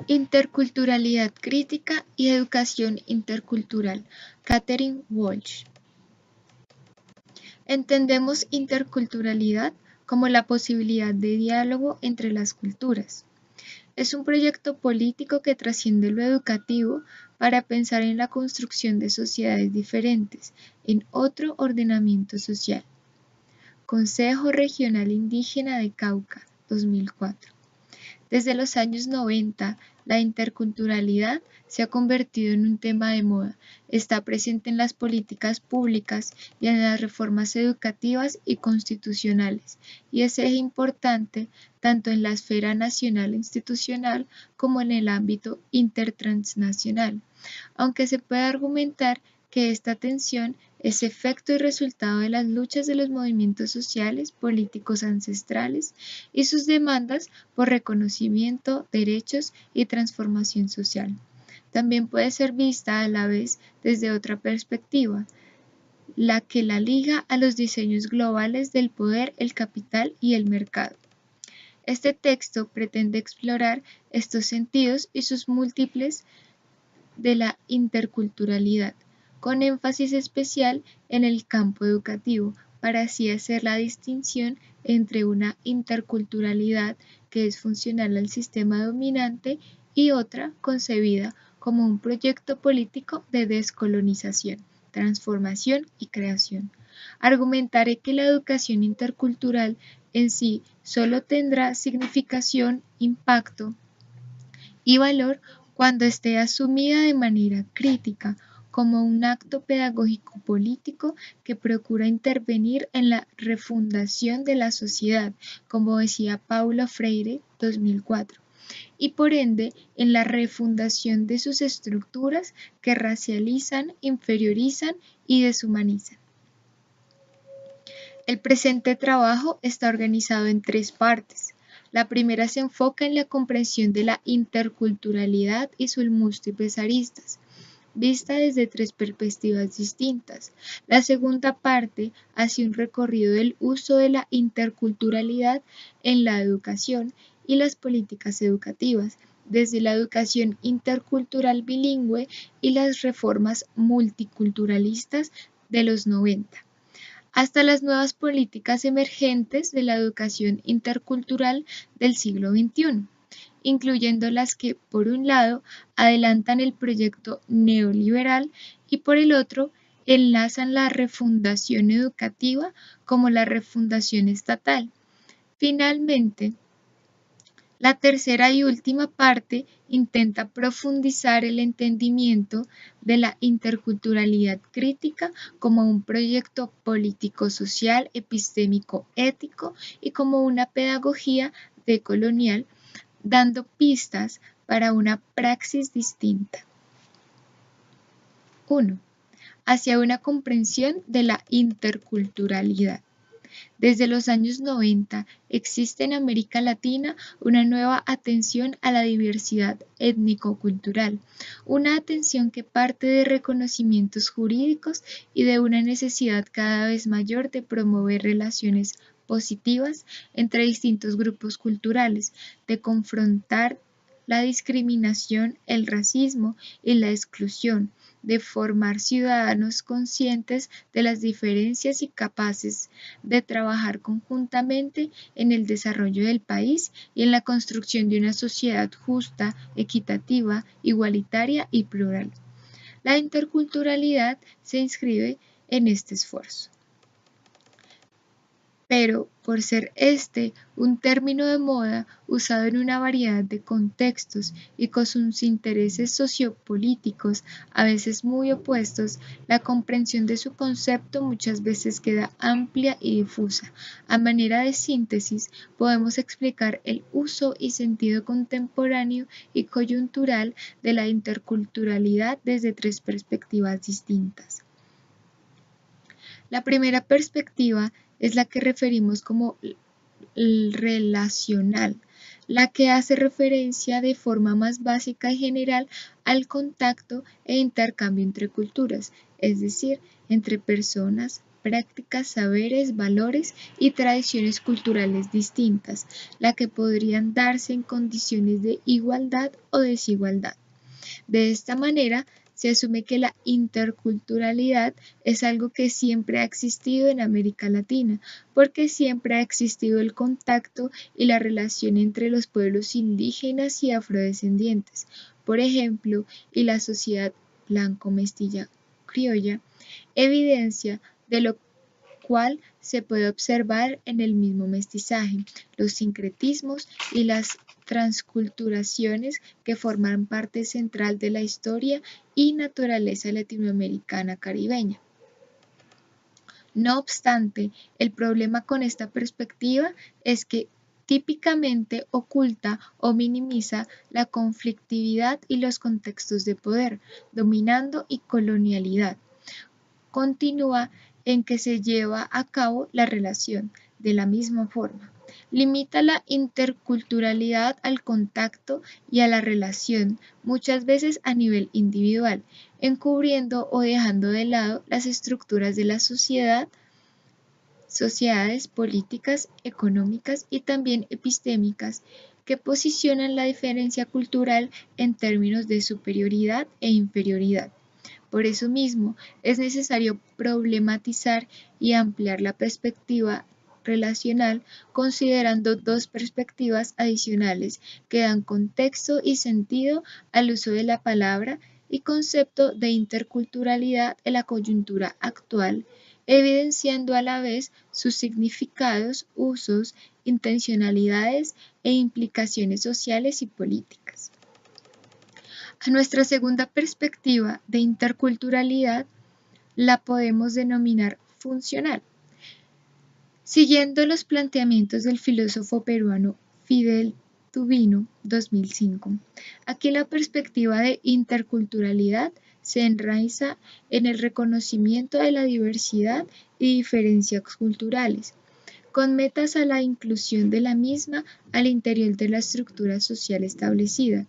Interculturalidad crítica y educación intercultural. Catherine Walsh. Entendemos interculturalidad como la posibilidad de diálogo entre las culturas. Es un proyecto político que trasciende lo educativo para pensar en la construcción de sociedades diferentes, en otro ordenamiento social. Consejo Regional Indígena de Cauca, 2004. Desde los años 90, la interculturalidad se ha convertido en un tema de moda, está presente en las políticas públicas y en las reformas educativas y constitucionales, y es eje importante tanto en la esfera nacional e institucional como en el ámbito intertransnacional, aunque se puede argumentar que esta tensión es efecto y resultado de las luchas de los movimientos sociales, políticos ancestrales y sus demandas por reconocimiento, derechos y transformación social. También puede ser vista a la vez desde otra perspectiva, la que la liga a los diseños globales del poder, el capital y el mercado. Este texto pretende explorar estos sentidos y sus múltiples de la interculturalidad, con énfasis especial en el campo educativo, para así hacer la distinción entre una interculturalidad que es funcional al sistema dominante y otra concebida como un proyecto político de descolonización, transformación y creación. Argumentaré que la educación intercultural en sí solo tendrá significación, impacto y valor cuando esté asumida de manera crítica como un acto pedagógico político que procura intervenir en la refundación de la sociedad, como decía Paulo Freire, 2004, y por ende en la refundación de sus estructuras que racializan, inferiorizan y deshumanizan. El presente trabajo está organizado en 3 partes. La primera se enfoca en la comprensión de la interculturalidad y sus múltiples aristas, vista desde 3 perspectivas distintas. La segunda parte hace un recorrido del uso de la interculturalidad en la educación y las políticas educativas, desde la educación intercultural bilingüe y las reformas multiculturalistas de los 90 hasta las nuevas políticas emergentes de la educación intercultural del siglo XXI, incluyendo las que, por un lado, adelantan el proyecto neoliberal y por el otro, enlazan la refundación educativa como la refundación estatal. Finalmente, la tercera y última parte intenta profundizar el entendimiento de la interculturalidad crítica como un proyecto político-social, epistémico-ético y como una pedagogía decolonial, dando pistas para una praxis distinta. 1. Hacia una comprensión de la interculturalidad. Desde los años 90 existe en América Latina una nueva atención a la diversidad étnico-cultural, una atención que parte de reconocimientos jurídicos y de una necesidad cada vez mayor de promover relaciones positivas entre distintos grupos culturales, de confrontar la discriminación, el racismo y la exclusión, de formar ciudadanos conscientes de las diferencias y capaces de trabajar conjuntamente en el desarrollo del país y en la construcción de una sociedad justa, equitativa, igualitaria y plural. La interculturalidad se inscribe en este esfuerzo. Pero, por ser este un término de moda usado en una variedad de contextos y con sus intereses sociopolíticos a veces muy opuestos, la comprensión de su concepto muchas veces queda amplia y difusa. A manera de síntesis, podemos explicar el uso y sentido contemporáneo y coyuntural de la interculturalidad desde 3 perspectivas distintas. La primera perspectiva es la que referimos como relacional, la que hace referencia de forma más básica y general al contacto e intercambio entre culturas, es decir, entre personas, prácticas, saberes, valores y tradiciones culturales distintas, la que podrían darse en condiciones de igualdad o desigualdad. De esta manera, se asume que la interculturalidad es algo que siempre ha existido en América Latina, porque siempre ha existido el contacto y la relación entre los pueblos indígenas y afrodescendientes, por ejemplo, y la sociedad blanco-mestilla criolla, evidencia de lo cual se puede observar en el mismo mestizaje, los sincretismos y las transculturaciones que forman parte central de la historia y naturaleza latinoamericana caribeña. No obstante, el problema con esta perspectiva es que típicamente oculta o minimiza la conflictividad y los contextos de poder, dominando y colonialidad. Continúa en que se lleva a cabo la relación. De la misma forma, limita la interculturalidad al contacto y a la relación, muchas veces a nivel individual, encubriendo o dejando de lado las estructuras de la sociedades políticas, económicas y también epistémicas que posicionan la diferencia cultural en términos de superioridad e inferioridad. Por eso mismo, es necesario problematizar y ampliar la perspectiva relacional considerando dos perspectivas adicionales que dan contexto y sentido al uso de la palabra y concepto de interculturalidad en la coyuntura actual, evidenciando a la vez sus significados, usos, intencionalidades e implicaciones sociales y políticas. A nuestra segunda perspectiva de interculturalidad la podemos denominar funcional. Siguiendo los planteamientos del filósofo peruano Fidel Tubino, 2005, aquí la perspectiva de interculturalidad se enraiza en el reconocimiento de la diversidad y diferencias culturales, con metas a la inclusión de la misma al interior de la estructura social establecida.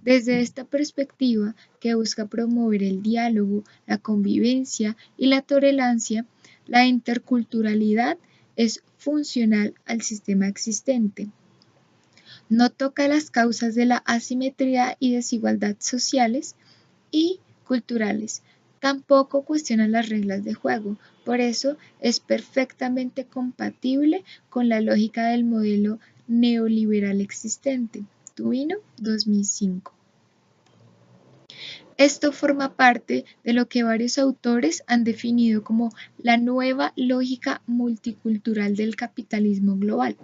Desde esta perspectiva, que busca promover el diálogo, la convivencia y la tolerancia, la interculturalidad es funcional al sistema existente. No toca las causas de la asimetría y desigualdad sociales y culturales. Tampoco cuestiona las reglas de juego, por eso es perfectamente compatible con la lógica del modelo neoliberal existente. Tubino, 2005. Esto forma parte de lo que varios autores han definido como la nueva lógica multicultural del capitalismo global.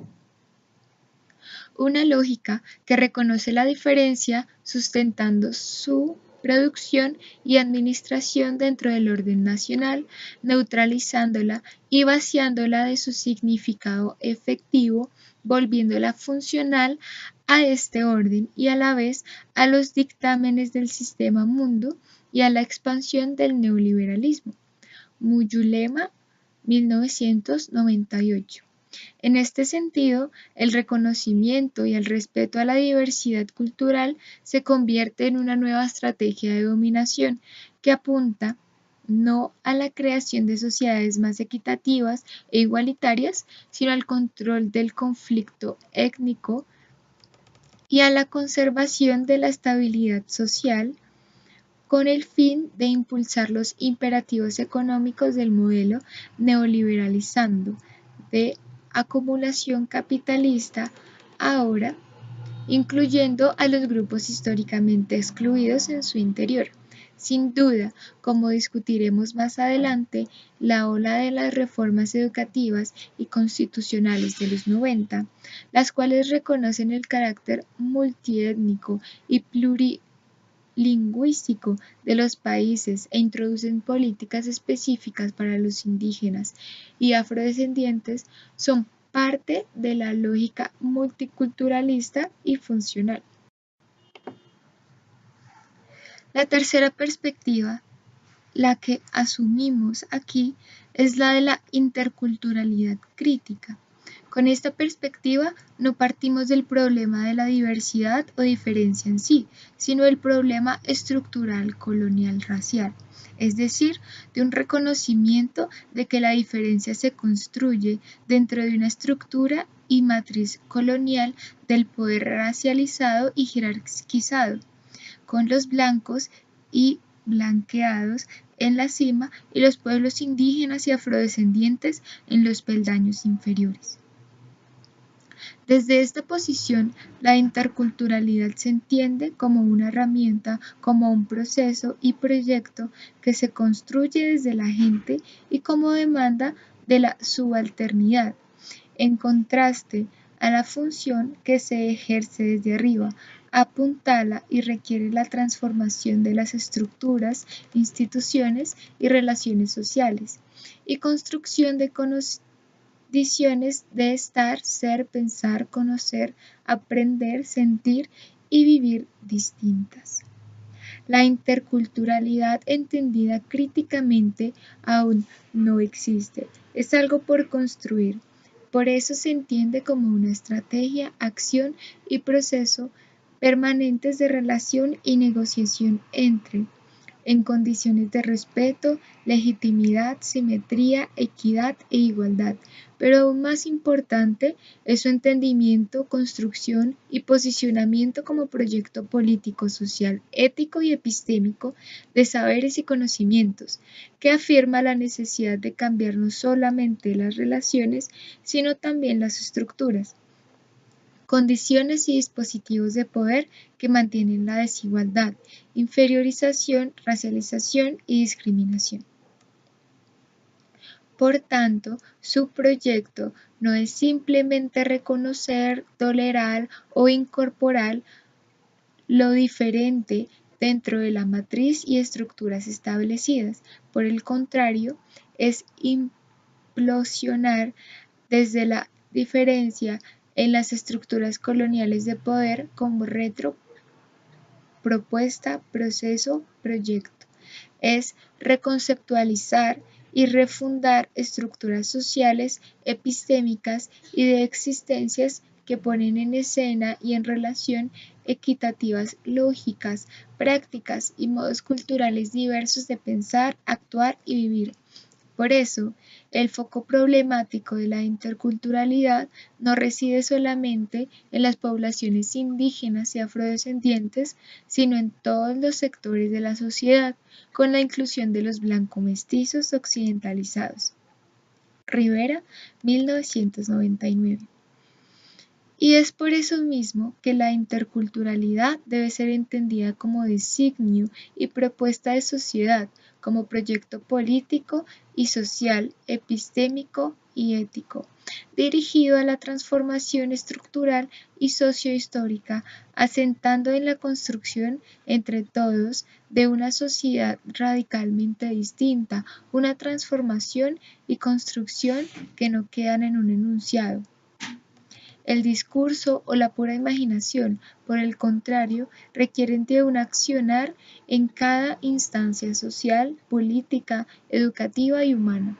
Una lógica que reconoce la diferencia sustentando su producción y administración dentro del orden nacional, neutralizándola y vaciándola de su significado efectivo, volviéndola funcional a este orden y a la vez a los dictámenes del sistema mundo y a la expansión del neoliberalismo. Muyulema, 1998. En este sentido, el reconocimiento y el respeto a la diversidad cultural se convierte en una nueva estrategia de dominación que apunta no a la creación de sociedades más equitativas e igualitarias, sino al control del conflicto étnico y a la conservación de la estabilidad social con el fin de impulsar los imperativos económicos del modelo neoliberalizando de acumulación capitalista ahora, incluyendo a los grupos históricamente excluidos en su interior. Sin duda, como discutiremos más adelante, la ola de las reformas educativas y constitucionales de los 90, las cuales reconocen el carácter multiétnico y plurilingüístico de los países e introducen políticas específicas para los indígenas y afrodescendientes, son parte de la lógica multiculturalista y funcional. La tercera perspectiva, la que asumimos aquí, es la de la interculturalidad crítica, Con esta perspectiva, no partimos del problema de la diversidad o diferencia en sí, sino del problema estructural colonial racial, es decir, de un reconocimiento de que la diferencia se construye dentro de una estructura y matriz colonial del poder racializado y jerarquizado, con los blancos y blanqueados en la cima y los pueblos indígenas y afrodescendientes en los peldaños inferiores. Desde esta posición, la interculturalidad se entiende como una herramienta, como un proceso y proyecto que se construye desde la gente y como demanda de la subalternidad, en contraste a la función que se ejerce desde arriba, apuntala y requiere la transformación de las estructuras, instituciones y relaciones sociales, y construcción de condiciones de estar, ser, pensar, conocer, aprender, sentir y vivir distintas. La interculturalidad entendida críticamente aún no existe, es algo por construir. Por eso se entiende como una estrategia, acción y proceso permanentes de relación y negociación entre, en condiciones de respeto, legitimidad, simetría, equidad e igualdad, pero aún más importante es su entendimiento, construcción y posicionamiento como proyecto político, social, ético y epistémico de saberes y conocimientos, que afirma la necesidad de cambiar no solamente las relaciones, sino también las estructuras, condiciones y dispositivos de poder que mantienen la desigualdad, inferiorización, racialización y discriminación. Por tanto, su proyecto no es simplemente reconocer, tolerar o incorporar lo diferente dentro de la matriz y estructuras establecidas. Por el contrario, es implosionar desde la diferencia en las estructuras coloniales de poder como retro, propuesta, proceso, proyecto. Es reconceptualizar y refundar estructuras sociales, epistémicas y de existencias que ponen en escena y en relación equitativas lógicas, prácticas y modos culturales diversos de pensar, actuar y vivir. Por eso, el foco problemático de la interculturalidad no reside solamente en las poblaciones indígenas y afrodescendientes, sino en todos los sectores de la sociedad, con la inclusión de los blanco-mestizos occidentalizados. Rivera, 1999. Y es por eso mismo que la interculturalidad debe ser entendida como designio y propuesta de sociedad, como proyecto político y social, epistémico y ético, dirigido a la transformación estructural y sociohistórica, asentando en la construcción entre todos de una sociedad radicalmente distinta, una transformación y construcción que no quedan en un enunciado. El discurso o la pura imaginación, por el contrario, requieren de un accionar en cada instancia social, política, educativa y humana.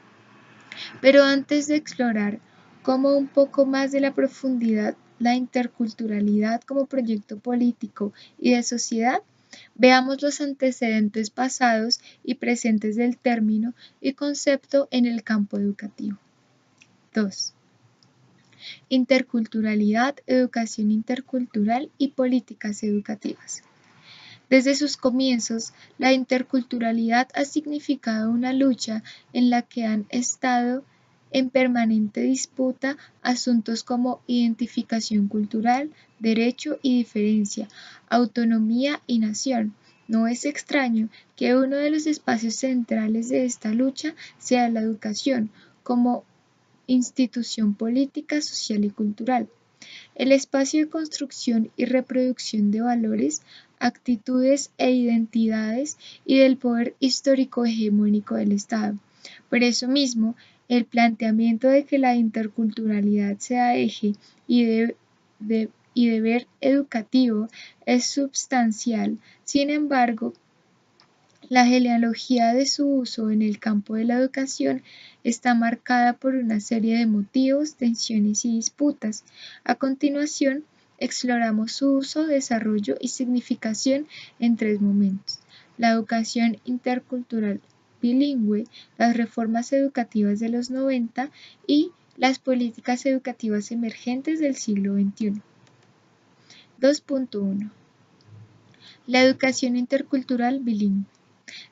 Pero antes de explorar cómo un poco más de la profundidad la interculturalidad como proyecto político y de sociedad, veamos los antecedentes pasados y presentes del término y concepto en el campo educativo. 2. Interculturalidad, educación intercultural y políticas educativas. Desde sus comienzos, la interculturalidad ha significado una lucha en la que han estado en permanente disputa asuntos como identificación cultural, derecho y diferencia, autonomía y nación. No es extraño que uno de los espacios centrales de esta lucha sea la educación, como institución política, social y cultural, el espacio de construcción y reproducción de valores, actitudes e identidades y del poder histórico hegemónico del Estado. Por eso mismo, el planteamiento de que la interculturalidad sea eje y deber educativo es substancial. Sin embargo, la genealogía de su uso en el campo de la educación está marcada por una serie de motivos, tensiones y disputas. A continuación, exploramos su uso, desarrollo y significación en 3 momentos: la educación intercultural bilingüe, las reformas educativas de los 90 y las políticas educativas emergentes del siglo XXI. 2.1. La educación intercultural bilingüe.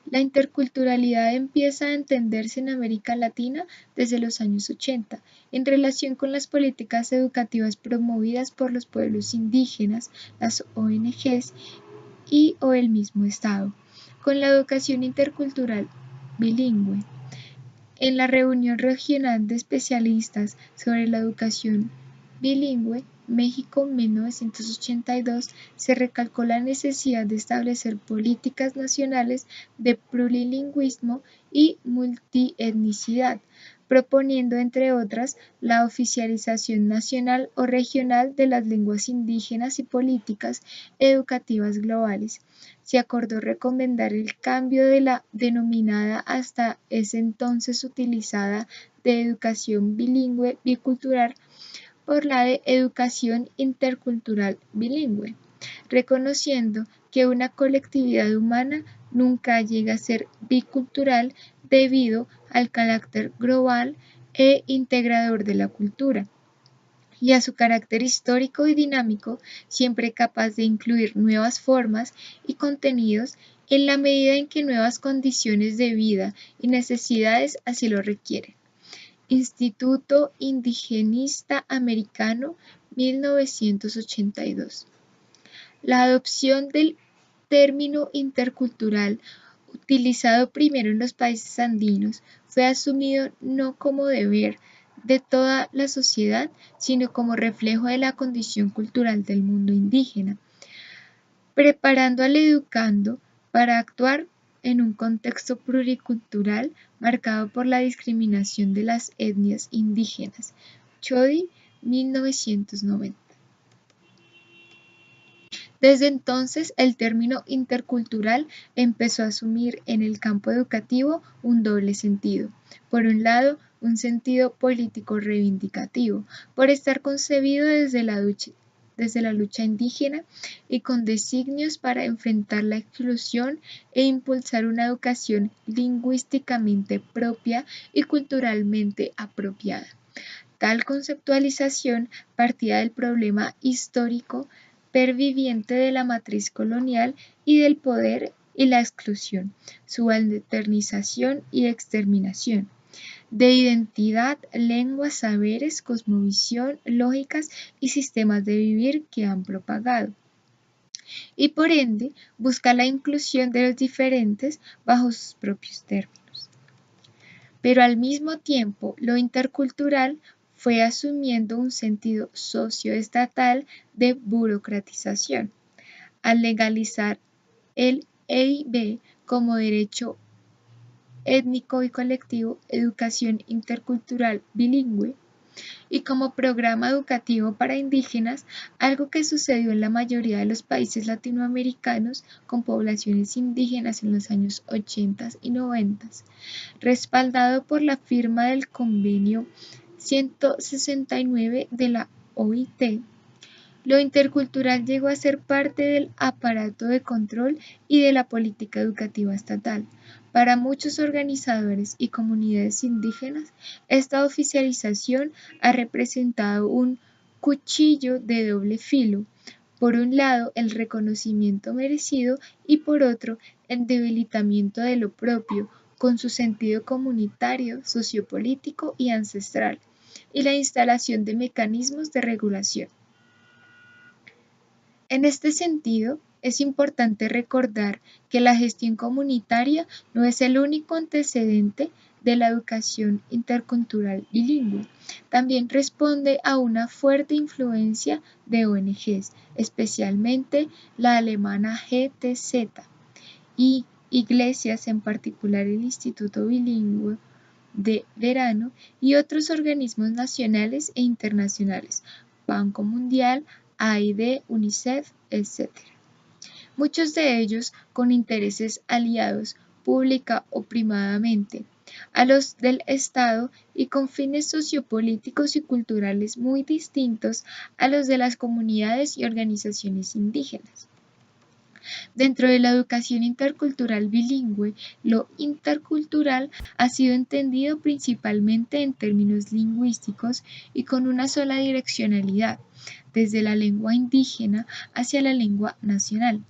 La interculturalidad empieza a entenderse en América Latina desde los años 80, en relación con las políticas educativas promovidas por los pueblos indígenas, las ONGs o el mismo Estado. Con la educación intercultural bilingüe. En la reunión regional de especialistas sobre la educación bilingüe, México 1982, se recalcó la necesidad de establecer políticas nacionales de plurilingüismo y multietnicidad, proponiendo, entre otras, la oficialización nacional o regional de las lenguas indígenas y políticas educativas globales. Se acordó recomendar el cambio de la denominada hasta ese entonces utilizada de educación bilingüe bicultural por la de educación intercultural bilingüe, reconociendo que una colectividad humana nunca llega a ser bicultural debido al carácter global e integrador de la cultura y a su carácter histórico y dinámico, siempre capaz de incluir nuevas formas y contenidos en la medida en que nuevas condiciones de vida y necesidades así lo requieren. Instituto Indigenista Americano, 1982. La adopción del término intercultural, utilizado primero en los países andinos, fue asumido no como deber de toda la sociedad, sino como reflejo de la condición cultural del mundo indígena, preparando al educando para actuar en un contexto pluricultural marcado por la discriminación de las etnias indígenas. Chody, 1990. Desde entonces, el término intercultural empezó a asumir en el campo educativo un doble sentido. Por un lado, un sentido político reivindicativo, por estar concebido desde la lucha indígena y con designios para enfrentar la exclusión e impulsar una educación lingüísticamente propia y culturalmente apropiada. Tal conceptualización partía del problema histórico perviviente de la matriz colonial y del poder y la exclusión, subalternización y exterminación, de identidad, lenguas, saberes, cosmovisión, lógicas y sistemas de vivir que han propagado. Y por ende, busca la inclusión de los diferentes bajo sus propios términos. Pero al mismo tiempo, lo intercultural fue asumiendo un sentido socioestatal de burocratización, al legalizar el EIB como derecho étnico y colectivo, educación intercultural bilingüe, y como programa educativo para indígenas, algo que sucedió en la mayoría de los países latinoamericanos con poblaciones indígenas en los años 80 y 90, respaldado por la firma del Convenio 169 de la OIT. Lo intercultural llegó a ser parte del aparato de control y de la política educativa estatal. Para muchos organizadores y comunidades indígenas, esta oficialización ha representado un cuchillo de doble filo. Por un lado, el reconocimiento merecido y por otro, el debilitamiento de lo propio, con su sentido comunitario, sociopolítico y ancestral, y la instalación de mecanismos de regulación. En este sentido, es importante recordar que la gestión comunitaria no es el único antecedente de la educación intercultural bilingüe. También responde a una fuerte influencia de ONGs, especialmente la alemana GTZ, y iglesias, en particular el Instituto Bilingüe de Verano y otros organismos nacionales e internacionales, Banco Mundial, AID, UNICEF, etc. Muchos de ellos con intereses aliados pública o primadamente, a los del Estado y con fines sociopolíticos y culturales muy distintos a los de las comunidades y organizaciones indígenas. Dentro de la educación intercultural bilingüe, lo intercultural ha sido entendido principalmente en términos lingüísticos y con una sola direccionalidad, desde la lengua indígena hacia la lengua nacional.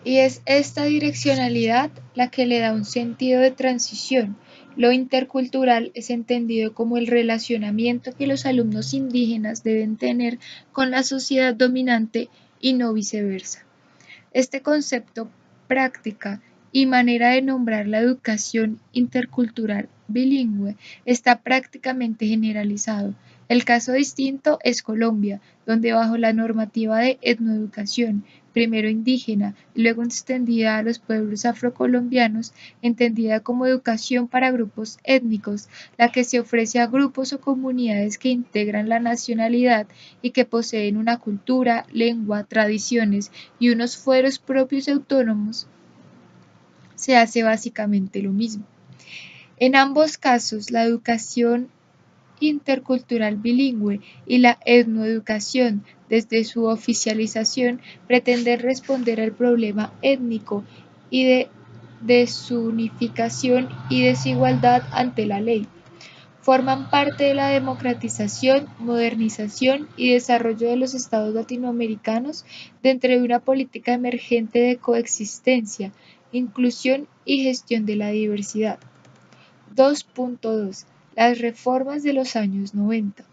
Y es esta direccionalidad la que le da un sentido de transición. Lo intercultural es entendido como el relacionamiento que los alumnos indígenas deben tener con la sociedad dominante y no viceversa. Este concepto, práctica y manera de nombrar la educación intercultural bilingüe está prácticamente generalizado. El caso distinto es Colombia, donde bajo la normativa de etnoeducación, primero indígena y luego extendida a los pueblos afrocolombianos, entendida como educación para grupos étnicos, la que se ofrece a grupos o comunidades que integran la nacionalidad y que poseen una cultura, lengua, tradiciones y unos fueros propios y autónomos, se hace básicamente lo mismo. En ambos casos, la educación intercultural bilingüe y la etnoeducación, desde su oficialización, pretende responder al problema étnico y de desunificación y desigualdad ante la ley. Forman parte de la democratización, modernización y desarrollo de los estados latinoamericanos dentro de una política emergente de coexistencia, inclusión y gestión de la diversidad. 2.2. Las reformas de los años 90.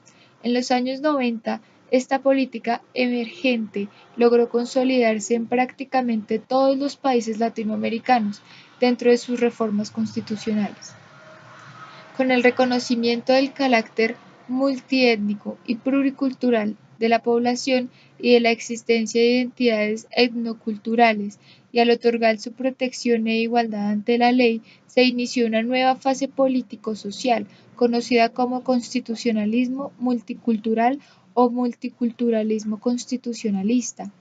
En los años 90, esta política emergente logró consolidarse en prácticamente todos los países latinoamericanos dentro de sus reformas constitucionales. Con el reconocimiento del carácter multiétnico y pluricultural de la población y de la existencia de identidades etnoculturales, y al otorgar su protección e igualdad ante la ley, se inició una nueva fase político-social, conocida como constitucionalismo multicultural o multiculturalismo constitucionalista.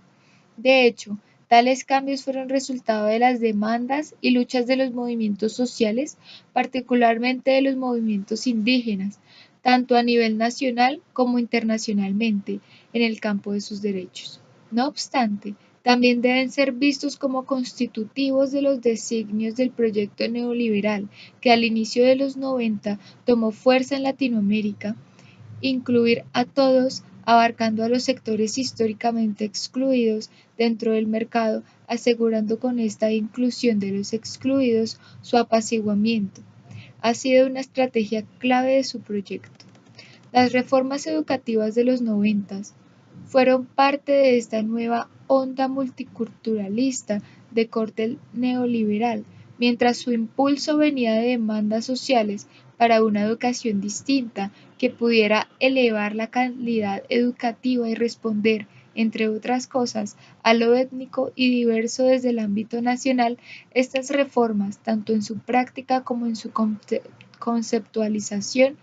De hecho, tales cambios fueron resultado de las demandas y luchas de los movimientos sociales, particularmente de los movimientos indígenas, tanto a nivel nacional como internacionalmente, en el campo de sus derechos. No obstante, también deben ser vistos como constitutivos de los designios del proyecto neoliberal que al inicio de los 90 tomó fuerza en Latinoamérica, incluir a todos, abarcando a los sectores históricamente excluidos dentro del mercado, asegurando con esta inclusión de los excluidos su apaciguamiento. Ha sido una estrategia clave de su proyecto. Las reformas educativas de los 90 fueron parte de esta nueva onda multiculturalista de corte neoliberal, mientras su impulso venía de demandas sociales para una educación distinta que pudiera elevar la calidad educativa y responder, entre otras cosas, a lo étnico y diverso desde el ámbito nacional. Estas reformas, tanto en su práctica como en su conceptualización,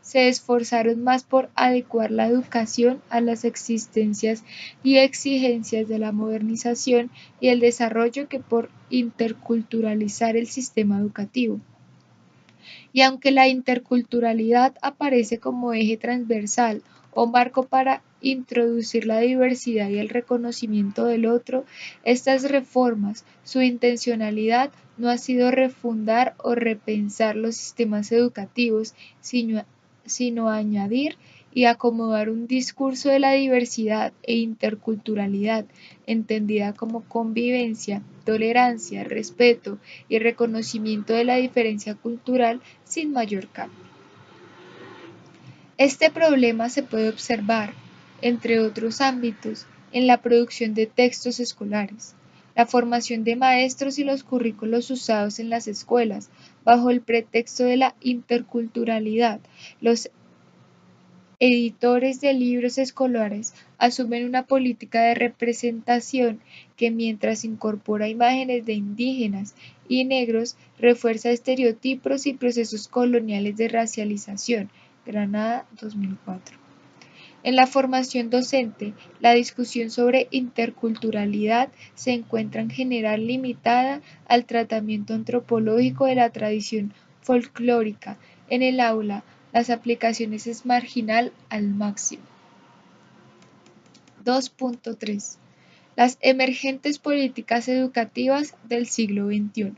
se esforzaron más por adecuar la educación a las existencias y exigencias de la modernización y el desarrollo que por interculturalizar el sistema educativo. Y aunque la interculturalidad aparece como eje transversal o marco para introducir la diversidad y el reconocimiento del otro, estas reformas, su intencionalidad no ha sido refundar o repensar los sistemas educativos, sino añadir y acomodar un discurso de la diversidad e interculturalidad, entendida como convivencia, tolerancia, respeto y reconocimiento de la diferencia cultural sin mayor cambio. Este problema se puede observar, entre otros ámbitos, en la producción de textos escolares, la formación de maestros y los currículos usados en las escuelas, bajo el pretexto de la interculturalidad. Los editores de libros escolares asumen una política de representación que, mientras incorpora imágenes de indígenas y negros, refuerza estereotipos y procesos coloniales de racialización. Granada, 2004. En la formación docente, la discusión sobre interculturalidad se encuentra en general limitada al tratamiento antropológico de la tradición folclórica. En el aula, las aplicaciones es marginal al máximo. 2.3. Las emergentes políticas educativas del siglo XXI.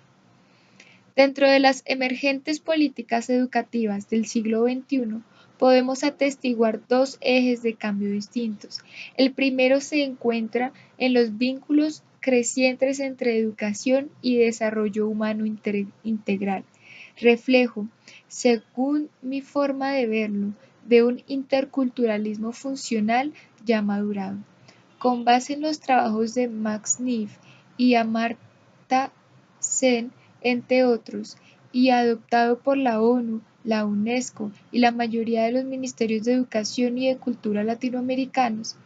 Dentro de las emergentes políticas educativas del siglo XXI, podemos atestiguar dos ejes de cambio distintos. El primero se encuentra en los vínculos crecientes entre educación y desarrollo humano integral, reflejo, según mi forma de verlo, de un interculturalismo funcional ya madurado. Con base en los trabajos de Max Neff y Amartya Sen, entre otros, y adoptado por la ONU, la UNESCO y la mayoría de los ministerios de educación y de cultura latinoamericanos,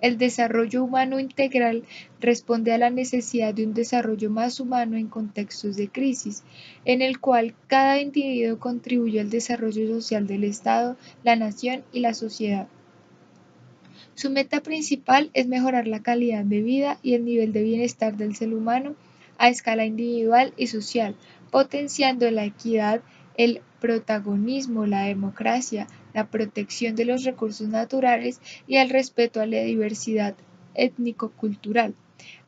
el desarrollo humano integral responde a la necesidad de un desarrollo más humano en contextos de crisis, en el cual cada individuo contribuye al desarrollo social del Estado, la nación y la sociedad. Su meta principal es mejorar la calidad de vida y el nivel de bienestar del ser humano a escala individual y social, potenciando la equidad, el protagonismo, la democracia, la protección de los recursos naturales y el respeto a la diversidad étnico-cultural.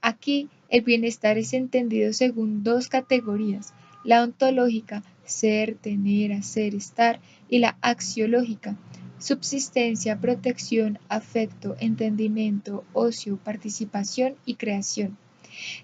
Aquí, el bienestar es entendido según dos categorías: la ontológica, ser, tener, hacer, estar, y la axiológica, subsistencia, protección, afecto, entendimiento, ocio, participación y creación.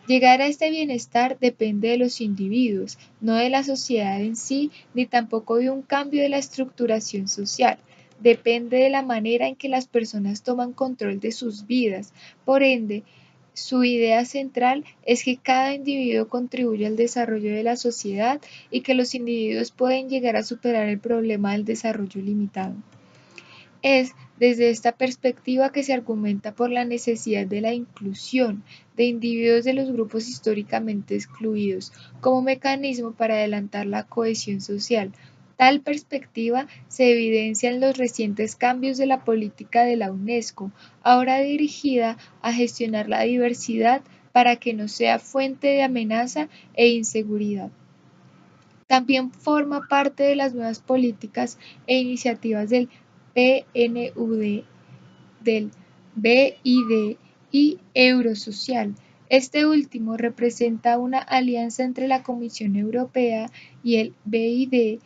Llegar a este bienestar depende de los individuos, no de la sociedad en sí, ni tampoco de un cambio de la estructuración social. Depende de la manera en que las personas toman control de sus vidas. Por ende, su idea central es que cada individuo contribuye al desarrollo de la sociedad y que los individuos pueden llegar a superar el problema del desarrollo limitado. Es desde esta perspectiva que se argumenta por la necesidad de la inclusión de individuos de los grupos históricamente excluidos como mecanismo para adelantar la cohesión social. Tal perspectiva se evidencia en los recientes cambios de la política de la UNESCO, ahora dirigida a gestionar la diversidad para que no sea fuente de amenaza e inseguridad. También forma parte de las nuevas políticas e iniciativas del PNUD, del BID y Eurosocial. Este último representa una alianza entre la Comisión Europea y el BID,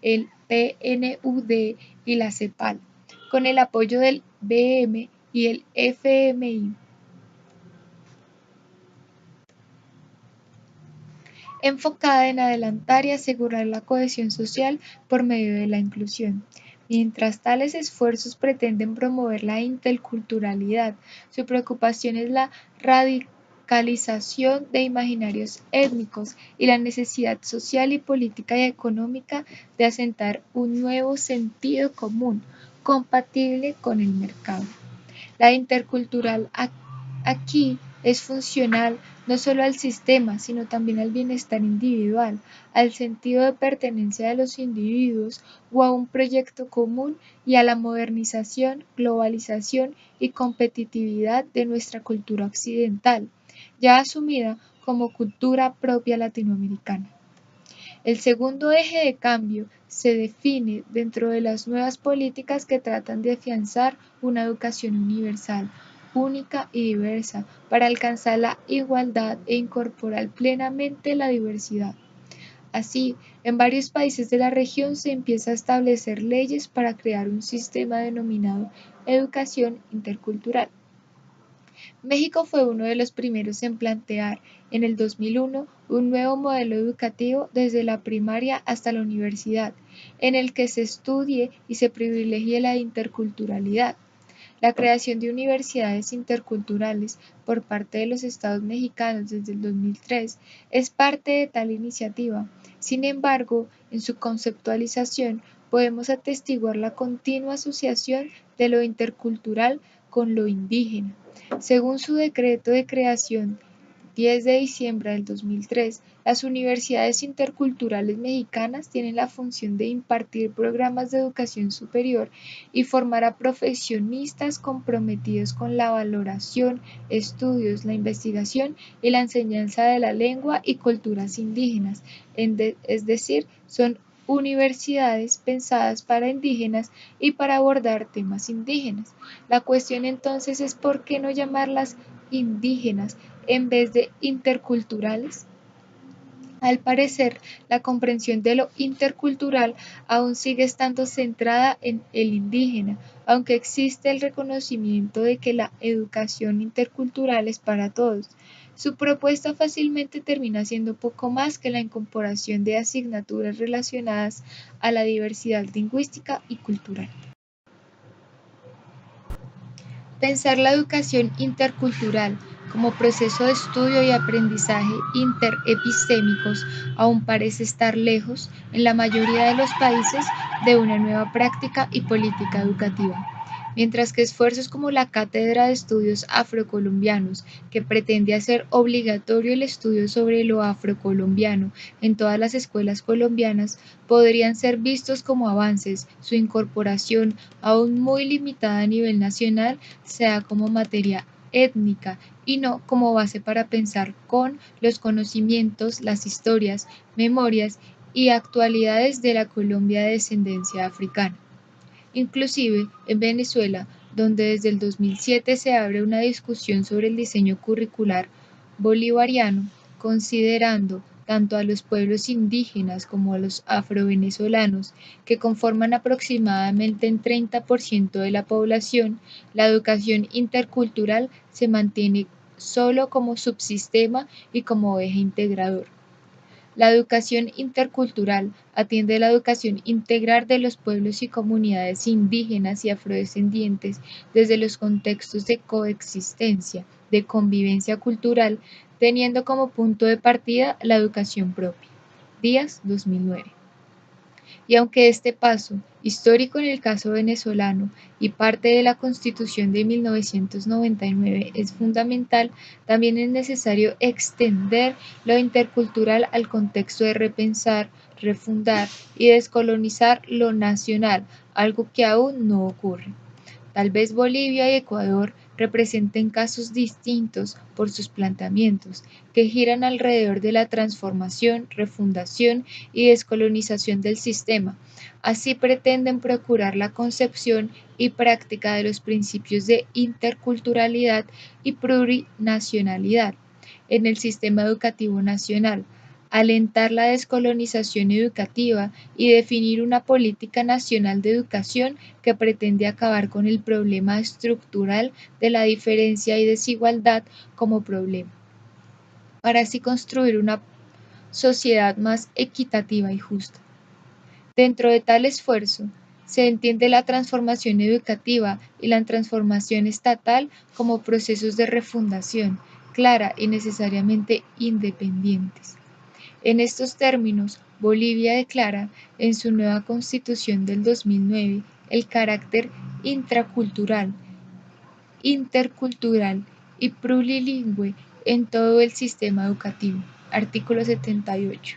el PNUD y la CEPAL, con el apoyo del BM y el FMI. Enfocada en adelantar y asegurar la cohesión social por medio de la inclusión. Mientras tales esfuerzos pretenden promover la interculturalidad, su preocupación es la radicalización de imaginarios étnicos y la necesidad social y política y económica de asentar un nuevo sentido común, compatible con el mercado. La intercultural aquí es funcional no solo al sistema, sino también al bienestar individual, al sentido de pertenencia de los individuos o a un proyecto común y a la modernización, globalización y competitividad de nuestra cultura occidental, ya asumida como cultura propia latinoamericana. El segundo eje de cambio se define dentro de las nuevas políticas que tratan de afianzar una educación universal, única y diversa para alcanzar la igualdad e incorporar plenamente la diversidad. Así, en varios países de la región se empieza a establecer leyes para crear un sistema denominado educación intercultural. México fue uno de los primeros en plantear, en el 2001, un nuevo modelo educativo desde la primaria hasta la universidad, en el que se estudie y se privilegie la interculturalidad. La creación de universidades interculturales por parte de los estados mexicanos desde el 2003 es parte de tal iniciativa. Sin embargo, en su conceptualización podemos atestiguar la continua asociación de lo intercultural con lo indígena. Según su decreto de creación 10 de diciembre del 2003, las universidades interculturales mexicanas tienen la función de impartir programas de educación superior y formar a profesionistas comprometidos con la valoración, estudios, la investigación y la enseñanza de la lengua y culturas indígenas, es decir, son universidades pensadas para indígenas y para abordar temas indígenas. La cuestión entonces es por qué no llamarlas indígenas en vez de interculturales. Al parecer, la comprensión de lo intercultural aún sigue estando centrada en el indígena, aunque existe el reconocimiento de que la educación intercultural es para todos. Su propuesta fácilmente termina siendo poco más que la incorporación de asignaturas relacionadas a la diversidad lingüística y cultural. Pensar la educación intercultural como proceso de estudio y aprendizaje interepistémicos aún parece estar lejos, en la mayoría de los países, de una nueva práctica y política educativa. Mientras que esfuerzos como la Cátedra de Estudios Afrocolombianos, que pretende hacer obligatorio el estudio sobre lo afrocolombiano en todas las escuelas colombianas, podrían ser vistos como avances, su incorporación, aún muy limitada a nivel nacional, sea como materia étnica y no como base para pensar con los conocimientos, las historias, memorias y actualidades de la Colombia de descendencia africana. Inclusive en Venezuela, donde desde el 2007 se abre una discusión sobre el diseño curricular bolivariano, considerando tanto a los pueblos indígenas como a los afrovenezolanos, que conforman aproximadamente el 30% de la población, la educación intercultural se mantiene solo como subsistema y como eje integrador. La educación intercultural atiende la educación integral de los pueblos y comunidades indígenas y afrodescendientes desde los contextos de coexistencia, de convivencia cultural, teniendo como punto de partida la educación propia. Díaz, 2009. Y aunque este paso, histórico en el caso venezolano y parte de la Constitución de 1999, es fundamental, también es necesario extender lo intercultural al contexto de repensar, refundar y descolonizar lo nacional, algo que aún no ocurre. Tal vez Bolivia y Ecuador representen casos distintos por sus planteamientos, que giran alrededor de la transformación, refundación y descolonización del sistema. Así pretenden procurar la concepción y práctica de los principios de interculturalidad y plurinacionalidad en el sistema educativo nacional, alentar la descolonización educativa y definir una política nacional de educación que pretende acabar con el problema estructural de la diferencia y desigualdad como problema, para así construir una sociedad más equitativa y justa. Dentro de tal esfuerzo, se entiende la transformación educativa y la transformación estatal como procesos de refundación, clara y necesariamente independientes. En estos términos, Bolivia declara en su nueva Constitución del 2009 el carácter intracultural, intercultural y plurilingüe en todo el sistema educativo. Artículo 78.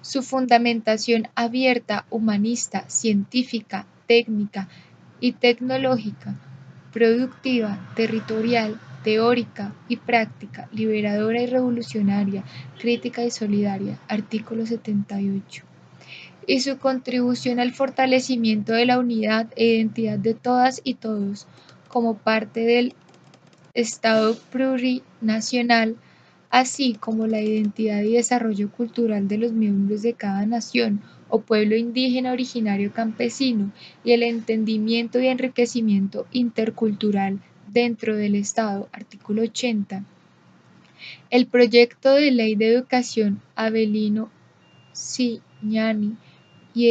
Su fundamentación abierta, humanista, científica, técnica y tecnológica, productiva, territorial, teórica y práctica, liberadora y revolucionaria, crítica y solidaria. Artículo 78. Y su contribución al fortalecimiento de la unidad e identidad de todas y todos como parte del Estado plurinacional, así como la identidad y desarrollo cultural de los miembros de cada nación o pueblo indígena originario campesino y el entendimiento y enriquecimiento intercultural dentro del Estado. Artículo 80. El proyecto de ley de educación Avelino Ciñani y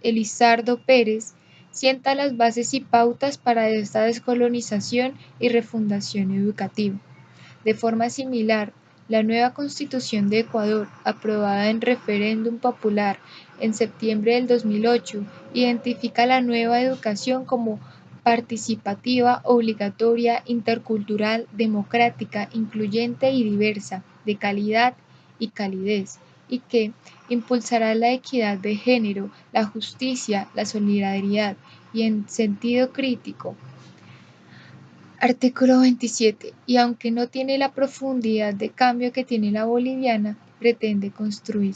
Elizardo Pérez sienta las bases y pautas para esta descolonización y refundación educativa. De forma similar, la nueva Constitución de Ecuador, aprobada en referéndum popular en septiembre del 2008, identifica la nueva educación como participativa, obligatoria, intercultural, democrática, incluyente y diversa, de calidad y calidez, y que impulsará la equidad de género, la justicia, la solidaridad y en sentido crítico. Artículo 27. Y aunque no tiene la profundidad de cambio que tiene la boliviana, pretende construir.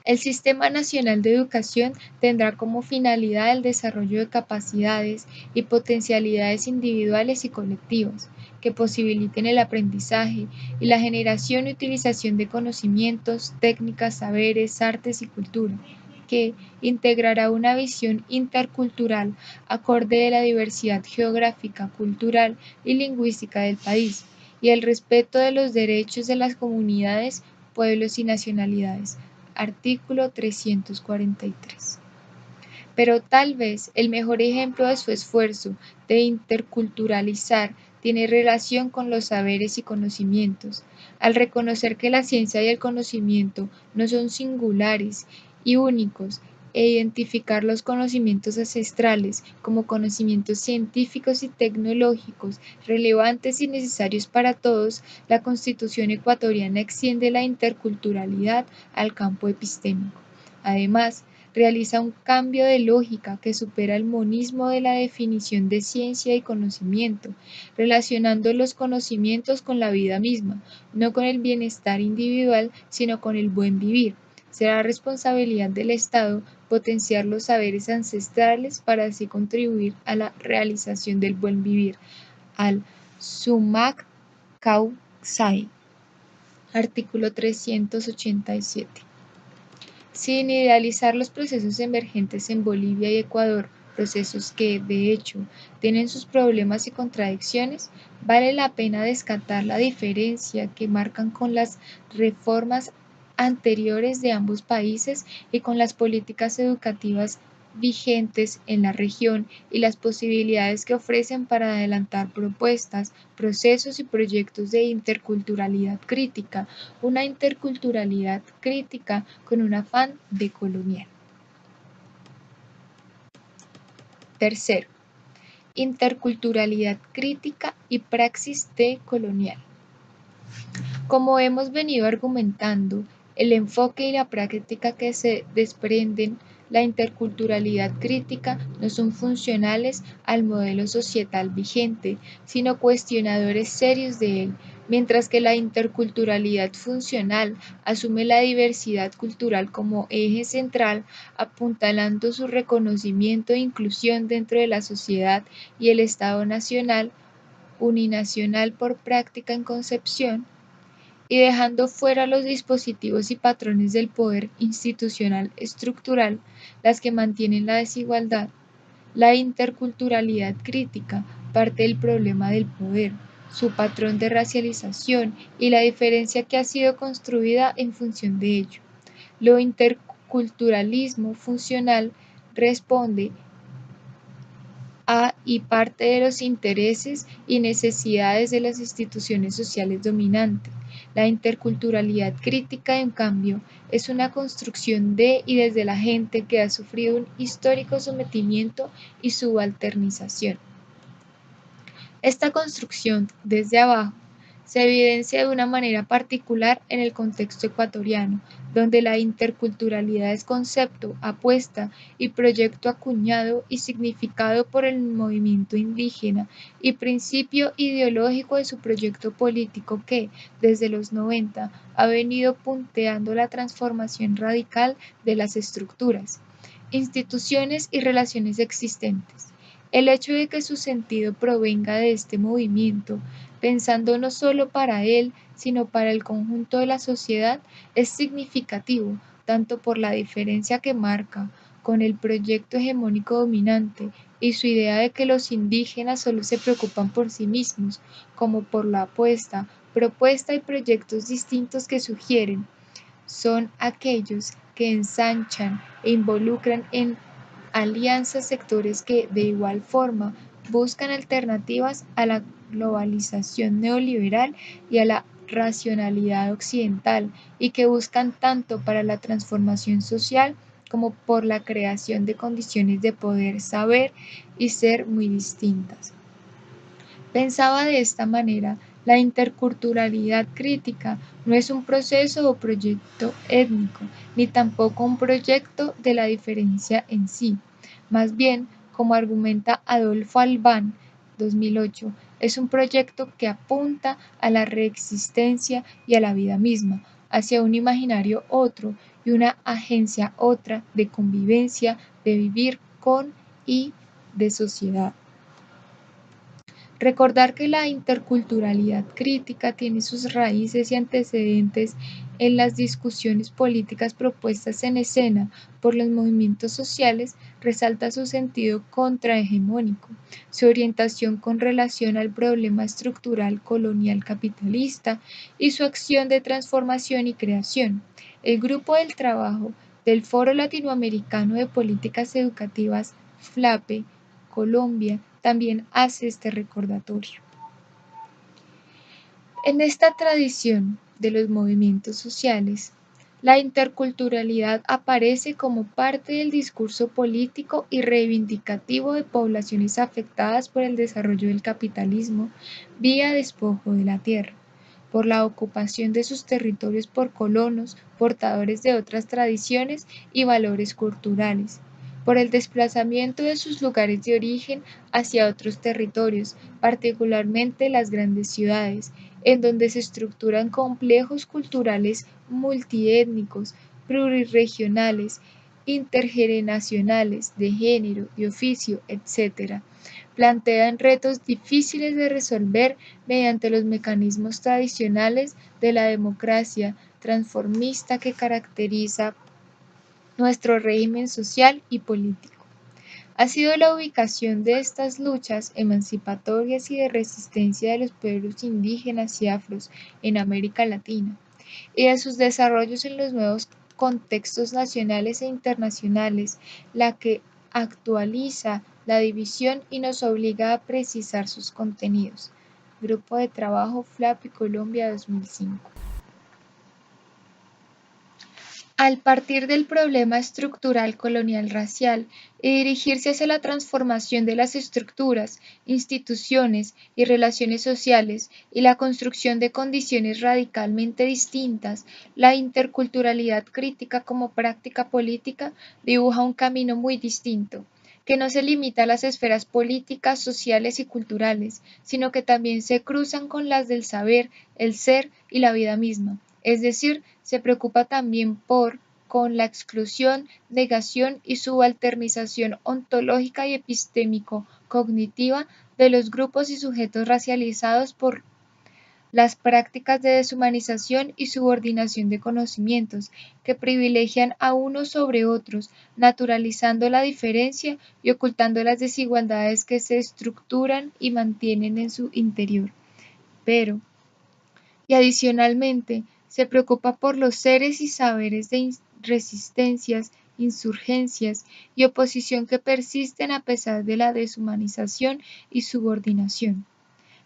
El Sistema Nacional de Educación tendrá como finalidad el desarrollo de capacidades y potencialidades individuales y colectivas que posibiliten el aprendizaje y la generación y utilización de conocimientos, técnicas, saberes, artes y cultura, que integrará una visión intercultural acorde de la diversidad geográfica, cultural y lingüística del país y el respeto de los derechos de las comunidades, pueblos y nacionalidades. Artículo 343. Pero tal vez el mejor ejemplo de su esfuerzo de interculturalizar tiene relación con los saberes y conocimientos, al reconocer que la ciencia y el conocimiento no son singulares y únicos, e identificar los conocimientos ancestrales como conocimientos científicos y tecnológicos relevantes y necesarios para todos, la Constitución ecuatoriana extiende la interculturalidad al campo epistémico. Además, realiza un cambio de lógica que supera el monismo de la definición de ciencia y conocimiento, relacionando los conocimientos con la vida misma, no con el bienestar individual, sino con el buen vivir. Será responsabilidad del Estado potenciar los saberes ancestrales para así contribuir a la realización del buen vivir. Al Sumac Cauxay. Artículo 387. Sin idealizar los procesos emergentes en Bolivia y Ecuador, procesos que, de hecho, tienen sus problemas y contradicciones, vale la pena destacar la diferencia que marcan con las reformas anteriores de ambos países y con las políticas educativas vigentes en la región y las posibilidades que ofrecen para adelantar propuestas, procesos y proyectos de interculturalidad crítica, una interculturalidad crítica con un afán decolonial. Tercero, interculturalidad crítica y praxis decolonial. Como hemos venido argumentando, el enfoque y la práctica que se desprenden la interculturalidad crítica no son funcionales al modelo societal vigente, sino cuestionadores serios de él, mientras que la interculturalidad funcional asume la diversidad cultural como eje central, apuntalando su reconocimiento e inclusión dentro de la sociedad y el Estado nacional, uninacional por práctica en concepción, y dejando fuera los dispositivos y patrones del poder institucional estructural, las que mantienen la desigualdad. La interculturalidad crítica parte del problema del poder, su patrón de racialización y la diferencia que ha sido construida en función de ello. Lo interculturalismo funcional responde a y parte de los intereses y necesidades de las instituciones sociales dominantes. La interculturalidad crítica, en cambio, es una construcción de y desde la gente que ha sufrido un histórico sometimiento y subalternización. Esta construcción desde abajo se evidencia de una manera particular en el contexto ecuatoriano, donde la interculturalidad es concepto, apuesta y proyecto acuñado y significado por el movimiento indígena y principio ideológico de su proyecto político que, desde los 90, ha venido punteando la transformación radical de las estructuras, instituciones y relaciones existentes. El hecho de que su sentido provenga de este movimiento, pensando no solo para él, sino para el conjunto de la sociedad, es significativo, tanto por la diferencia que marca con el proyecto hegemónico dominante y su idea de que los indígenas solo se preocupan por sí mismos, como por la propuesta y proyectos distintos que sugieren. Son aquellos que ensanchan e involucran en alianzas sectores que, de igual forma, buscan alternativas a la globalización neoliberal y a la racionalidad occidental y que buscan tanto para la transformación social como por la creación de condiciones de poder, saber y ser muy distintas. Pensaba de esta manera, la interculturalidad crítica no es un proceso o proyecto étnico, ni tampoco un proyecto de la diferencia en sí. Más bien, como argumenta Adolfo Albán, 2008, es un proyecto que apunta a la reexistencia y a la vida misma, hacia un imaginario otro y una agencia otra de convivencia, de vivir con y de sociedad. Recordar que la interculturalidad crítica tiene sus raíces y antecedentes en las discusiones políticas propuestas en escena por los movimientos sociales resalta su sentido contrahegemónico, su orientación con relación al problema estructural colonial capitalista y su acción de transformación y creación. El Grupo del Trabajo del Foro Latinoamericano de Políticas Educativas, FLAPE, Colombia, también hace este recordatorio. En esta tradición de los movimientos sociales, la interculturalidad aparece como parte del discurso político y reivindicativo de poblaciones afectadas por el desarrollo del capitalismo vía despojo de la tierra, por la ocupación de sus territorios por colonos, portadores de otras tradiciones y valores culturales, por el desplazamiento de sus lugares de origen hacia otros territorios, particularmente las grandes ciudades, en donde se estructuran complejos culturales multiétnicos, pluriregionales, intergeneracionales, de género, de oficio, etc. Plantean retos difíciles de resolver mediante los mecanismos tradicionales de la democracia transformista que caracteriza nuestro régimen social y político. Ha sido la ubicación de estas luchas emancipatorias y de resistencia de los pueblos indígenas y afros en América Latina y de sus desarrollos en los nuevos contextos nacionales e internacionales, la que actualiza la división y nos obliga a precisar sus contenidos. Grupo de Trabajo FLAP y Colombia 2005. Al partir del problema estructural colonial racial y dirigirse hacia la transformación de las estructuras, instituciones y relaciones sociales y la construcción de condiciones radicalmente distintas, la interculturalidad crítica como práctica política dibuja un camino muy distinto que no se limita a las esferas políticas, sociales y culturales, sino que también se cruzan con las del saber, el ser y la vida misma. Es decir, se preocupa también con la exclusión, negación y subalternización ontológica y epistémico-cognitiva de los grupos y sujetos racializados por las prácticas de deshumanización y subordinación de conocimientos que privilegian a unos sobre otros, naturalizando la diferencia y ocultando las desigualdades que se estructuran y mantienen en su interior. Pero, y adicionalmente, se preocupa por los seres y saberes de resistencias, insurgencias y oposición que persisten a pesar de la deshumanización y subordinación.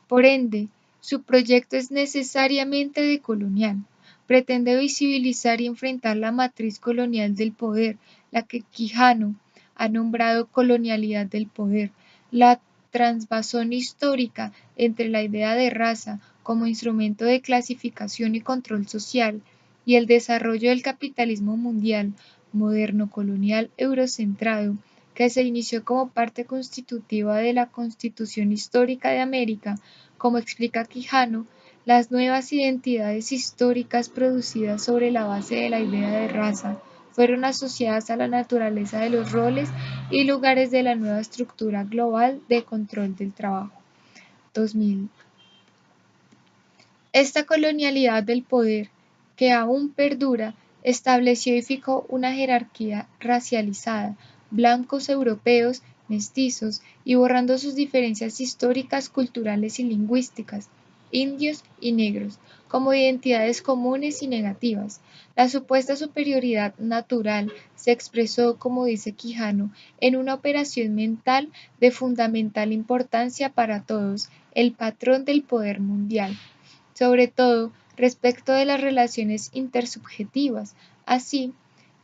Por ende, su proyecto es necesariamente decolonial. Pretende visibilizar y enfrentar la matriz colonial del poder, la que Quijano ha nombrado colonialidad del poder, la transvasón histórica entre la idea de raza como instrumento de clasificación y control social y el desarrollo del capitalismo mundial, moderno, colonial, eurocentrado, que se inició como parte constitutiva de la Constitución Histórica de América, como explica Quijano, las nuevas identidades históricas producidas sobre la base de la idea de raza fueron asociadas a la naturaleza de los roles y lugares de la nueva estructura global de control del trabajo. 2000. Esta colonialidad del poder, que aún perdura, estableció y fijó una jerarquía racializada, blancos europeos, mestizos, y borrando sus diferencias históricas, culturales y lingüísticas, indios y negros, como identidades comunes y negativas. La supuesta superioridad natural se expresó, como dice Quijano, en una operación mental de fundamental importancia para todos, el patrón del poder mundial, sobre todo respecto de las relaciones intersubjetivas, así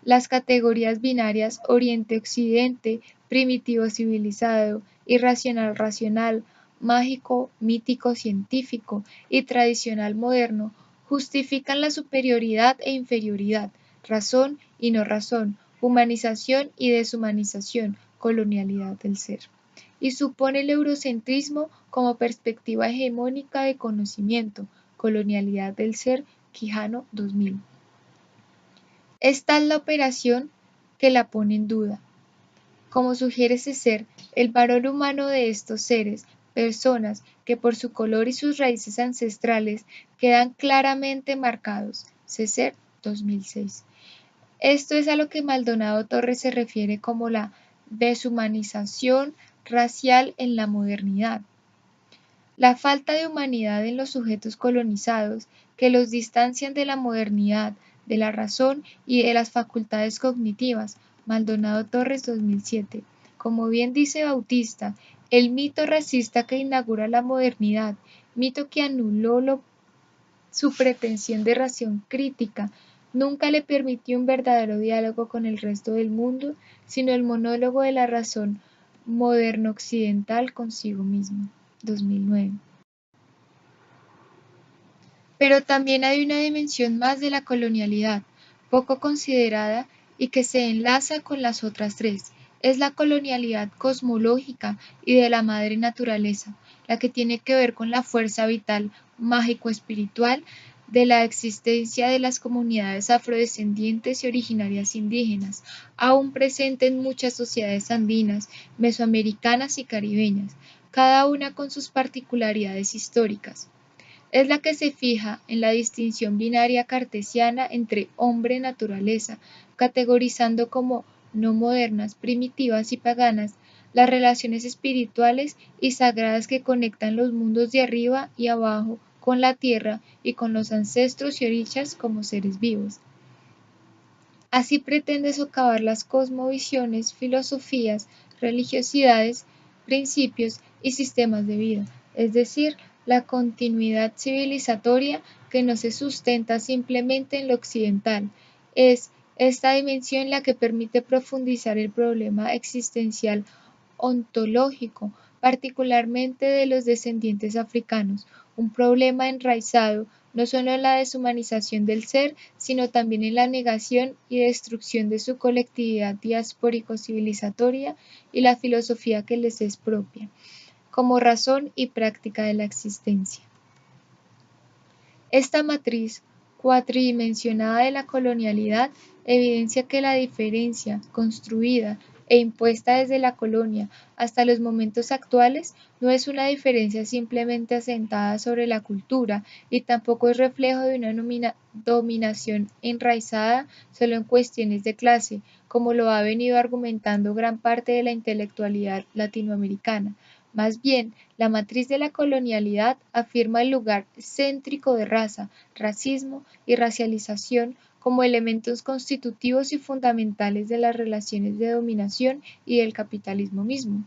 Las categorías binarias Oriente-Occidente, primitivo-civilizado, irracional-racional, mágico, mítico, científico y tradicional moderno justifican la superioridad e inferioridad, razón y no razón, humanización y deshumanización, colonialidad del ser, y supone el eurocentrismo como perspectiva hegemónica de conocimiento, colonialidad del ser, Quijano 2000. Esta es la operación que la pone en duda. Como sugiere ese ser, el valor humano de estos seres, personas que por su color y sus raíces ancestrales quedan claramente marcados. Ceser 2006. Esto es a lo que Maldonado Torres se refiere como la deshumanización racial en la modernidad. La falta de humanidad en los sujetos colonizados, que los distancian de la modernidad, de la razón y de las facultades cognitivas. Maldonado Torres 2007. Como bien dice Bautista, el mito racista que inaugura la modernidad, mito que anuló su pretensión de razón crítica, nunca le permitió un verdadero diálogo con el resto del mundo, sino el monólogo de la razón moderno-occidental consigo mismo. 2009. Pero también hay una dimensión más de la colonialidad, poco considerada y que se enlaza con las otras tres. Es la colonialidad cosmológica y de la madre naturaleza, la que tiene que ver con la fuerza vital mágico-espiritual de la existencia de las comunidades afrodescendientes y originarias indígenas, aún presente en muchas sociedades andinas, mesoamericanas y caribeñas, cada una con sus particularidades históricas. Es la que se fija en la distinción binaria cartesiana entre hombre-naturaleza, categorizando como no modernas, primitivas y paganas las relaciones espirituales y sagradas que conectan los mundos de arriba y abajo con la tierra y con los ancestros y orichas como seres vivos. Así pretende socavar las cosmovisiones, filosofías, religiosidades, principios y sistemas de vida, es decir, la continuidad civilizatoria que no se sustenta simplemente en lo occidental. Es esta dimensión la que permite profundizar el problema existencial ontológico, particularmente de los descendientes africanos, un problema enraizado no solo en la deshumanización del ser, sino también en la negación y destrucción de su colectividad diaspórico-civilizatoria y la filosofía que les es propia, como razón y práctica de la existencia. Esta matriz cuatridimensionada de la colonialidad evidencia que la diferencia construida e impuesta desde la colonia hasta los momentos actuales no es una diferencia simplemente asentada sobre la cultura y tampoco es reflejo de una dominación enraizada solo en cuestiones de clase, como lo ha venido argumentando gran parte de la intelectualidad latinoamericana. Más bien, la matriz de la colonialidad afirma el lugar céntrico de raza, racismo y racialización como elementos constitutivos y fundamentales de las relaciones de dominación y del capitalismo mismo.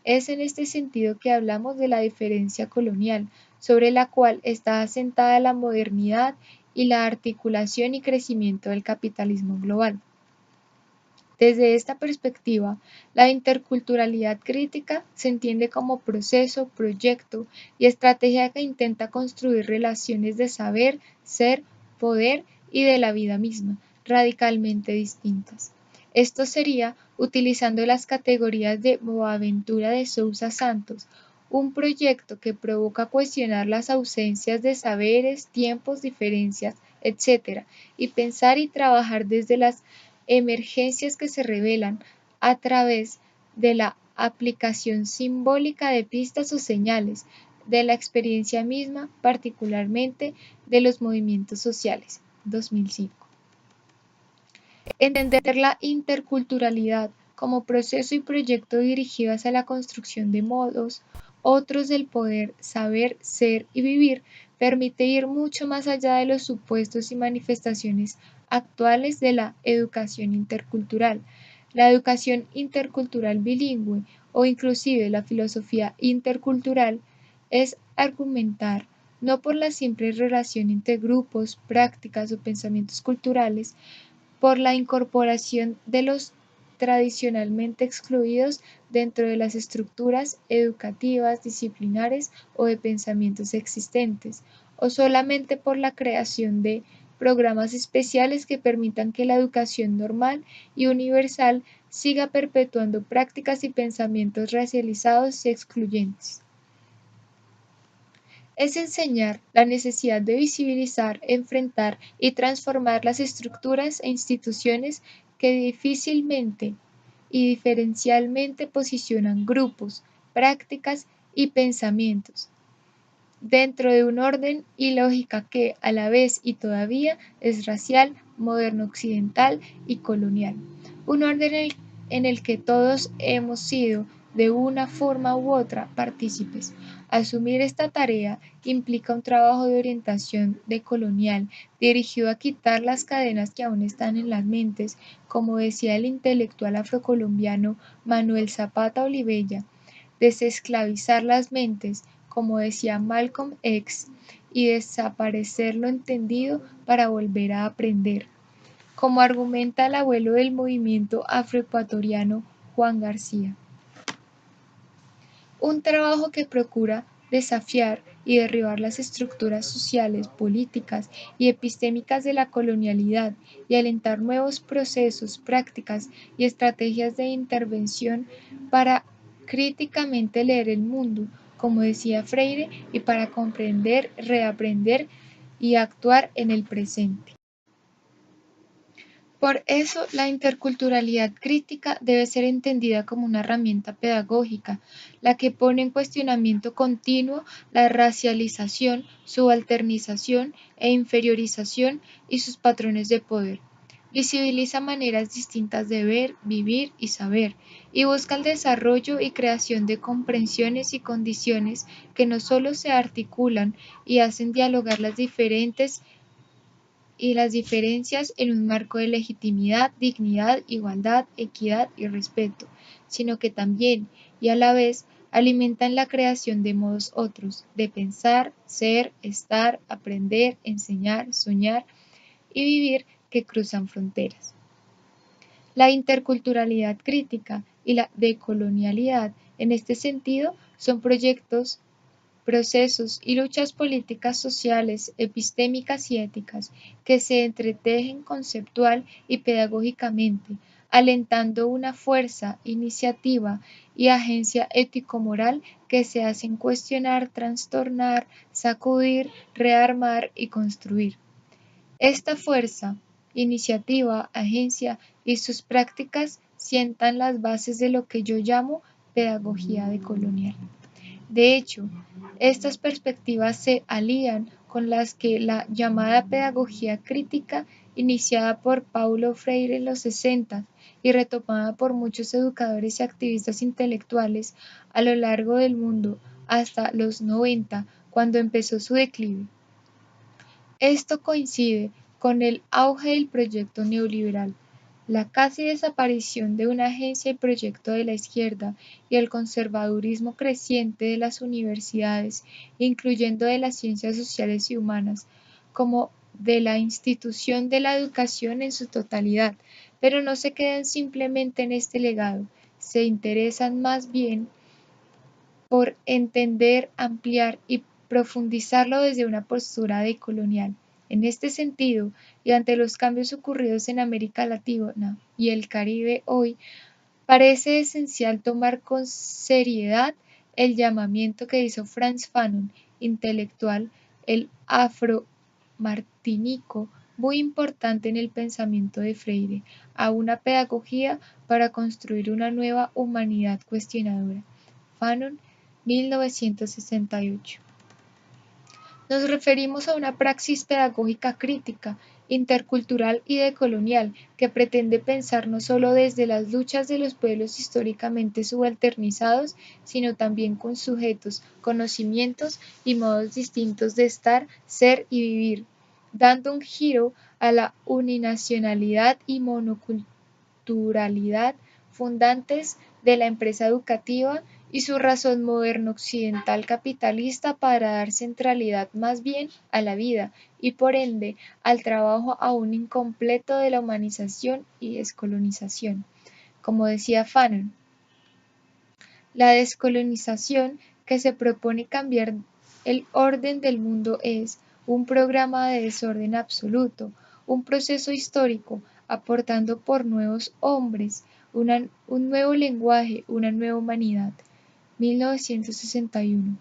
Es en este sentido que hablamos de la diferencia colonial, sobre la cual está asentada la modernidad y la articulación y crecimiento del capitalismo global. Desde esta perspectiva, la interculturalidad crítica se entiende como proceso, proyecto y estrategia que intenta construir relaciones de saber, ser, poder y de la vida misma, radicalmente distintas. Esto sería utilizando las categorías de Boaventura de Sousa Santos, un proyecto que provoca cuestionar las ausencias de saberes, tiempos, diferencias, etc., y pensar y trabajar desde las emergencias que se revelan a través de la aplicación simbólica de pistas o señales, de la experiencia misma, particularmente de los movimientos sociales. 2005. Entender la interculturalidad como proceso y proyecto dirigido hacia la construcción de modos otros del poder, saber, ser y vivir permite ir mucho más allá de los supuestos y manifestaciones actuales de la educación intercultural. La educación intercultural bilingüe o inclusive la filosofía intercultural es argumentar no por la simple relación entre grupos, prácticas o pensamientos culturales, por la incorporación de los tradicionalmente excluidos dentro de las estructuras educativas, disciplinares o de pensamientos existentes, o solamente por la creación de programas especiales que permitan que la educación normal y universal siga perpetuando prácticas y pensamientos racializados y excluyentes. Es enseñar la necesidad de visibilizar, enfrentar y transformar las estructuras e instituciones que difícilmente y diferencialmente posicionan grupos, prácticas y pensamientos dentro de un orden y lógica que, a la vez y todavía, es racial, moderno occidental y colonial. Un orden en el que todos hemos sido, de una forma u otra, partícipes. Asumir esta tarea implica un trabajo de orientación decolonial dirigido a quitar las cadenas que aún están en las mentes, como decía el intelectual afrocolombiano Manuel Zapata Olivella, desesclavizar las mentes, como decía Malcolm X, y desaparecer lo entendido para volver a aprender, como argumenta el abuelo del movimiento afroecuatoriano Juan García. Un trabajo que procura desafiar y derribar las estructuras sociales, políticas y epistémicas de la colonialidad y alentar nuevos procesos, prácticas y estrategias de intervención para críticamente leer el mundo, como decía Freire, y para comprender, reaprender y actuar en el presente. Por eso, la interculturalidad crítica debe ser entendida como una herramienta pedagógica, la que pone en cuestionamiento continuo la racialización, subalternización e inferiorización y sus patrones de poder. Visibiliza maneras distintas de ver, vivir y saber, y busca el desarrollo y creación de comprensiones y condiciones que no solo se articulan y hacen dialogar las diferencias en un marco de legitimidad, dignidad, igualdad, equidad y respeto, sino que también y a la vez alimentan la creación de modos otros, de pensar, ser, estar, aprender, enseñar, soñar y vivir que cruzan fronteras. La interculturalidad crítica y la decolonialidad, en este sentido, son procesos y luchas políticas sociales, epistémicas y éticas que se entretejen conceptual y pedagógicamente, alentando una fuerza, iniciativa y agencia ético-moral que se hacen cuestionar, trastornar, sacudir, rearmar y construir. Esta fuerza, iniciativa, agencia y sus prácticas sientan las bases de lo que yo llamo pedagogía decolonial. De hecho, estas perspectivas se alían con las que la llamada pedagogía crítica, iniciada por Paulo Freire en los 60 y retomada por muchos educadores y activistas intelectuales a lo largo del mundo hasta los 90, cuando empezó su declive. Esto coincide con el auge del proyecto neoliberal, la casi desaparición de una agencia y proyecto de la izquierda y el conservadurismo creciente de las universidades, incluyendo de las ciencias sociales y humanas, como de la institución de la educación en su totalidad, pero no se quedan simplemente en este legado, se interesan más bien por entender, ampliar y profundizarlo desde una postura decolonial. En este sentido, y ante los cambios ocurridos en América Latina y el Caribe hoy, parece esencial tomar con seriedad el llamamiento que hizo Frantz Fanon, intelectual, el afro-martinico, muy importante en el pensamiento de Freire, a una pedagogía para construir una nueva humanidad cuestionadora. Fanon, 1968. Nos referimos a una praxis pedagógica crítica, intercultural y decolonial que pretende pensar no solo desde las luchas de los pueblos históricamente subalternizados, sino también con sujetos, conocimientos y modos distintos de estar, ser y vivir, dando un giro a la uninacionalidad y monoculturalidad fundantes de la empresa educativa y su razón moderno occidental capitalista para dar centralidad más bien a la vida y por ende al trabajo aún incompleto de la humanización y descolonización. Como decía Fanon, la descolonización que se propone cambiar el orden del mundo es un programa de desorden absoluto, un proceso histórico aportando por nuevos hombres, un nuevo lenguaje, una nueva humanidad. 1961.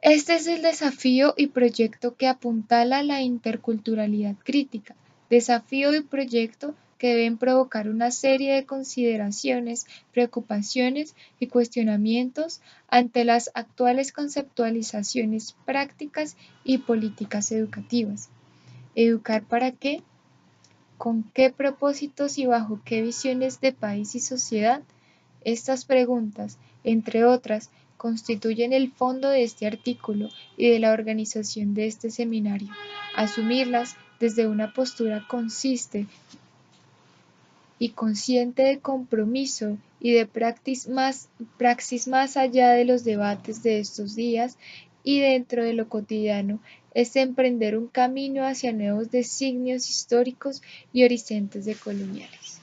Este es el desafío y proyecto que apuntala la interculturalidad crítica, desafío y proyecto que deben provocar una serie de consideraciones, preocupaciones y cuestionamientos ante las actuales conceptualizaciones prácticas y políticas educativas. ¿Educar para qué? ¿Con qué propósitos y bajo qué visiones de país y sociedad? Estas preguntas, entre otras, constituyen el fondo de este artículo y de la organización de este seminario. Asumirlas desde una postura consciente y consciente de compromiso y de praxis más allá de los debates de estos días y dentro de lo cotidiano, es emprender un camino hacia nuevos designios históricos y horizontes decoloniales.